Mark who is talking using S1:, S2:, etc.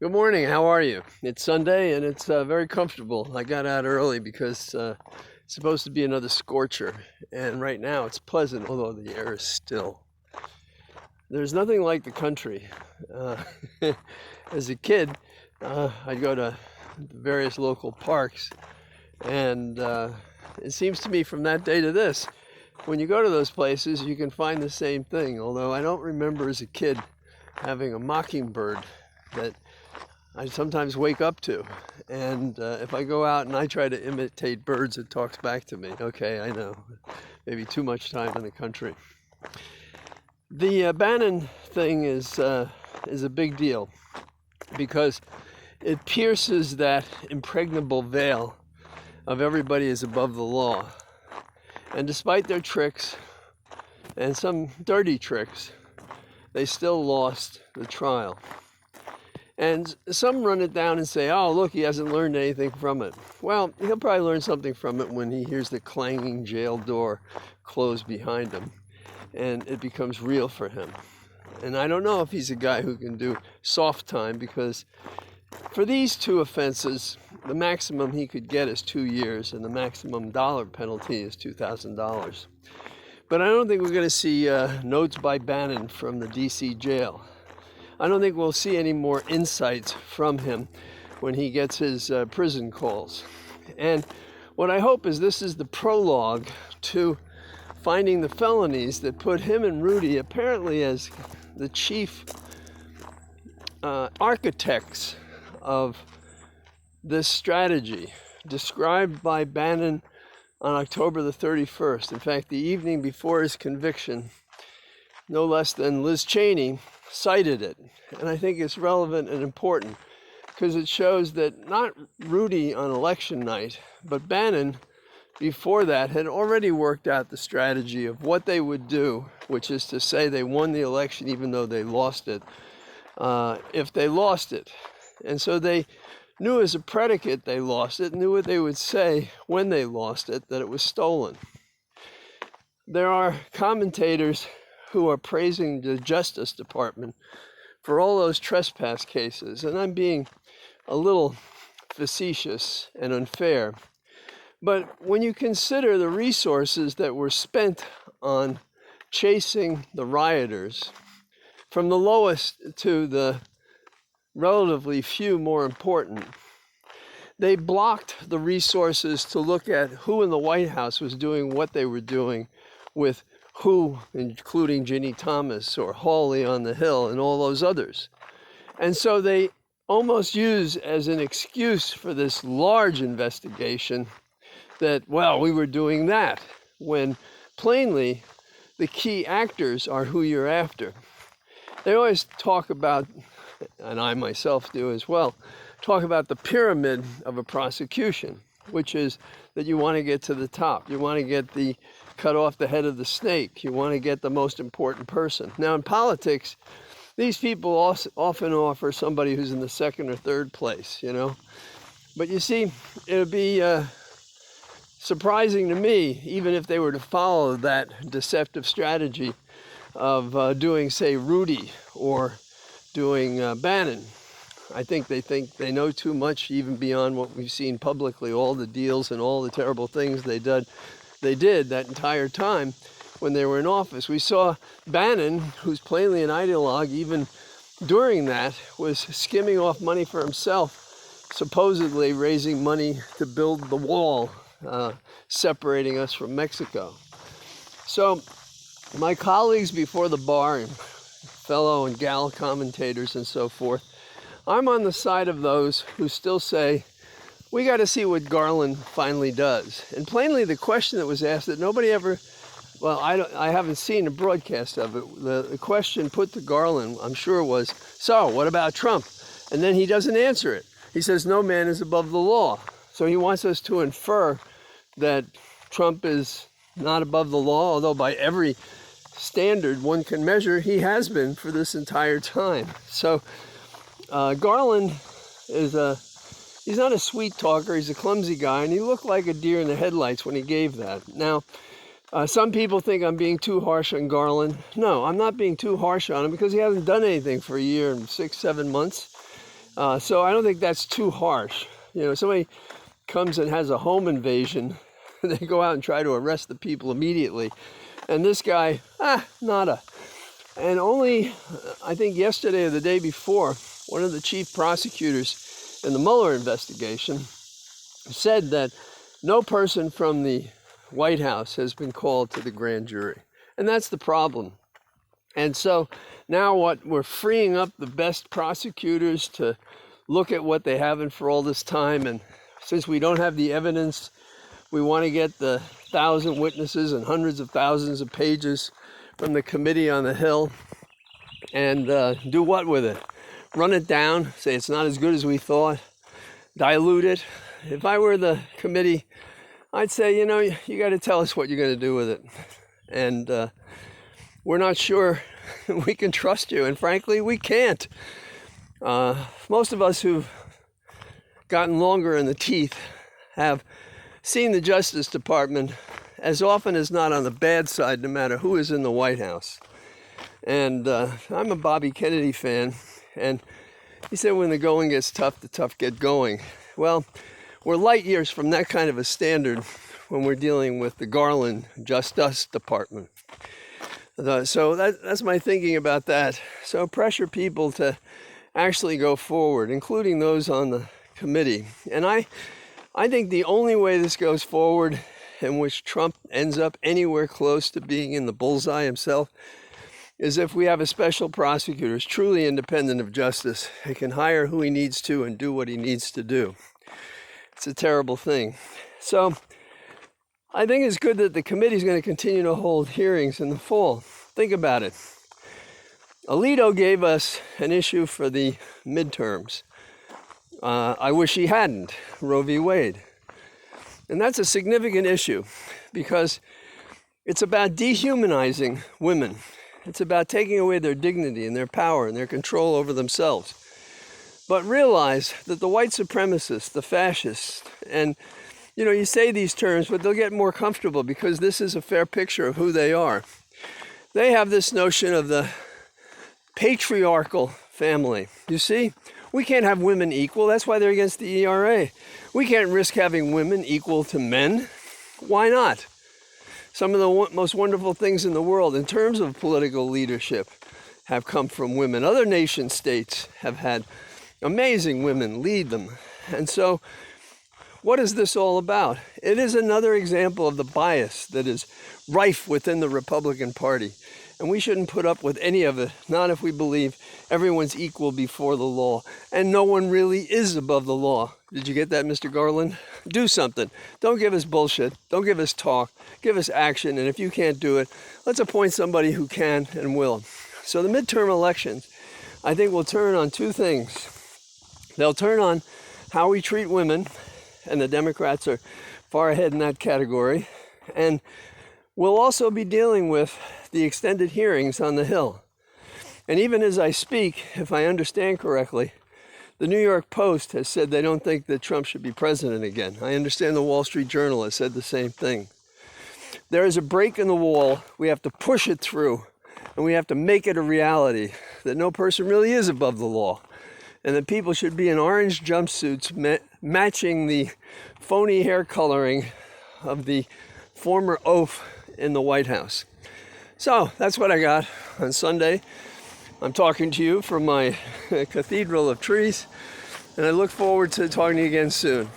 S1: Good morning. How are you? It's Sunday and it's very comfortable. I got out early because it's supposed to be another scorcher, and right now it's pleasant, although the air is still. There's nothing like the country. Uh, as a kid, I'd go to various local parks, and it seems to me from that day to this, when you go to those places, you can find the same thing. Although I don't remember as a kid having a mockingbird that I sometimes wake up to, and if I go out and I try to imitate birds, it talks back to me. Okay, I know, maybe too much time in the country. The Bannon thing is a big deal because it pierces that impregnable veil of everybody is above the law, and despite their tricks and some dirty tricks, they still lost the trial. And some run it down and say, oh, look, he hasn't learned anything from it. Well, he'll probably learn something from it when he hears the clanging jail door close behind him, and it becomes real for him. And I don't know if he's a guy who can do soft time, because for these two offenses, the maximum he could get is 2 years, and the maximum dollar penalty is $2,000. But I don't think we're going to see notes by Bannon from the D.C. jail. I don't think we'll see any more insights from him when he gets his prison calls. And what I hope is this is the prologue to finding the felonies that put him and Rudy apparently as the chief architects of this strategy described by Bannon on October the 31st. In fact, the evening before his conviction, no less than Liz Cheney cited it. And I think it's relevant and important because it shows that not Rudy on election night, but Bannon before that had already worked out the strategy of what they would do, which is to say they won the election even though they lost it, if they lost it. And so they knew as a predicate they lost it, knew what they would say when they lost it, that it was stolen. There are commentators who are praising the Justice Department for all those trespass cases, and I'm being a little facetious and unfair. But when you consider the resources that were spent on chasing the rioters, from the lowest to the relatively few more important, they blocked the resources to look at who in the White House was doing what they were doing with who, including Ginny Thomas or Hawley on the Hill and all those others. And so they almost use as an excuse for this large investigation that, well, we were doing that, when plainly the key actors are who you're after. They always talk about, and I myself do as well, talk about the pyramid of a prosecution, which is that you want to get to the top. You want to get the cut off the head of the snake. You want to get the most important person. Now in politics, these people often offer somebody who's in the second or third place, you know. But you see, it would be surprising to me, even if they were to follow that deceptive strategy of doing, say, Rudy or doing Bannon. I think they know too much, even beyond what we've seen publicly, all the deals and all the terrible things they did that entire time when they were in office. We saw Bannon, who's plainly an ideologue, even during that, was skimming off money for himself, supposedly raising money to build the wall separating us from Mexico. So my colleagues before the bar, and fellow and gal commentators and so forth, I'm on the side of those who still say, we got to see what Garland finally does. And plainly the question that was asked that nobody ever, well, I haven't seen a broadcast of it. The question put to Garland, I'm sure, was, so what about Trump? And then he doesn't answer it. He says no man is above the law. So he wants us to infer that Trump is not above the law, although by every standard one can measure, he has been for this entire time. So Garland is he's not a sweet talker, he's a clumsy guy, and he looked like a deer in the headlights when he gave that. Now, some people think I'm being too harsh on Garland. No, I'm not being too harsh on him because he hasn't done anything for a year and 6-7 months. So I don't think that's too harsh. You know, somebody comes and has a home invasion, they go out and try to arrest the people immediately. And this guy, nada. And only, I think yesterday or the day before, one of the chief prosecutors in the Mueller investigation said that no person from the White House has been called to the grand jury. And that's the problem. And so now we're freeing up the best prosecutors to look at what they haven't for all this time. And since we don't have the evidence, we want to get the 1,000 witnesses and hundreds of thousands of pages from the committee on the Hill and do what with it? Run it down, say it's not as good as we thought, dilute it. If I were the committee, I'd say, you know, you got to tell us what you're going to do with it. And we're not sure we can trust you. And frankly, we can't. Most of us who've gotten longer in the teeth have seen the Justice Department as often as not on the bad side, no matter who is in the White House. And I'm a Bobby Kennedy fan. And he said when the going gets tough, the tough get going. Well, we're light years from that kind of a standard when we're dealing with the Garland Justice Department. So that's my thinking about that. So pressure people to actually go forward, including those on the committee. And I think the only way this goes forward, in which Trump ends up anywhere close to being in the bullseye himself, is if we have a special prosecutor who's truly independent of justice. He can hire who he needs to and do what he needs to do. It's a terrible thing. So I think it's good that the committee is going to continue to hold hearings in the fall. Think about it. Alito gave us an issue for the midterms. I wish he hadn't, Roe v. Wade. And that's a significant issue because it's about dehumanizing women. It's about taking away their dignity and their power and their control over themselves. But realize that the white supremacists, the fascists, and you know, you say these terms, but they'll get more comfortable because this is a fair picture of who they are. They have this notion of the patriarchal family. You see, we can't have women equal. That's why they're against the ERA. We can't risk having women equal to men. Why not? Some of the most wonderful things in the world in terms of political leadership have come from women. Other nation states have had amazing women lead them. And so what is this all about? It is another example of the bias that is rife within the Republican Party. And we shouldn't put up with any of it, not if we believe everyone's equal before the law. And no one really is above the law. Did you get that, Mr. Garland? Do something. Don't give us bullshit. Don't give us talk. Give us action. And if you can't do it, let's appoint somebody who can and will. So the midterm elections, I think, will turn on two things. They'll turn on how we treat women, and the Democrats are far ahead in that category. And we'll also be dealing with the extended hearings on the Hill. And even as I speak, if I understand correctly, the New York Post has said they don't think that Trump should be president again. I understand the Wall Street Journal has said the same thing. There is a break in the wall. We have to push it through, and we have to make it a reality that no person really is above the law, and that people should be in orange jumpsuits matching the phony hair coloring of the former oaf in the White House. So that's what I got on Sunday. I'm talking to you from my cathedral of trees, and I look forward to talking to you again soon.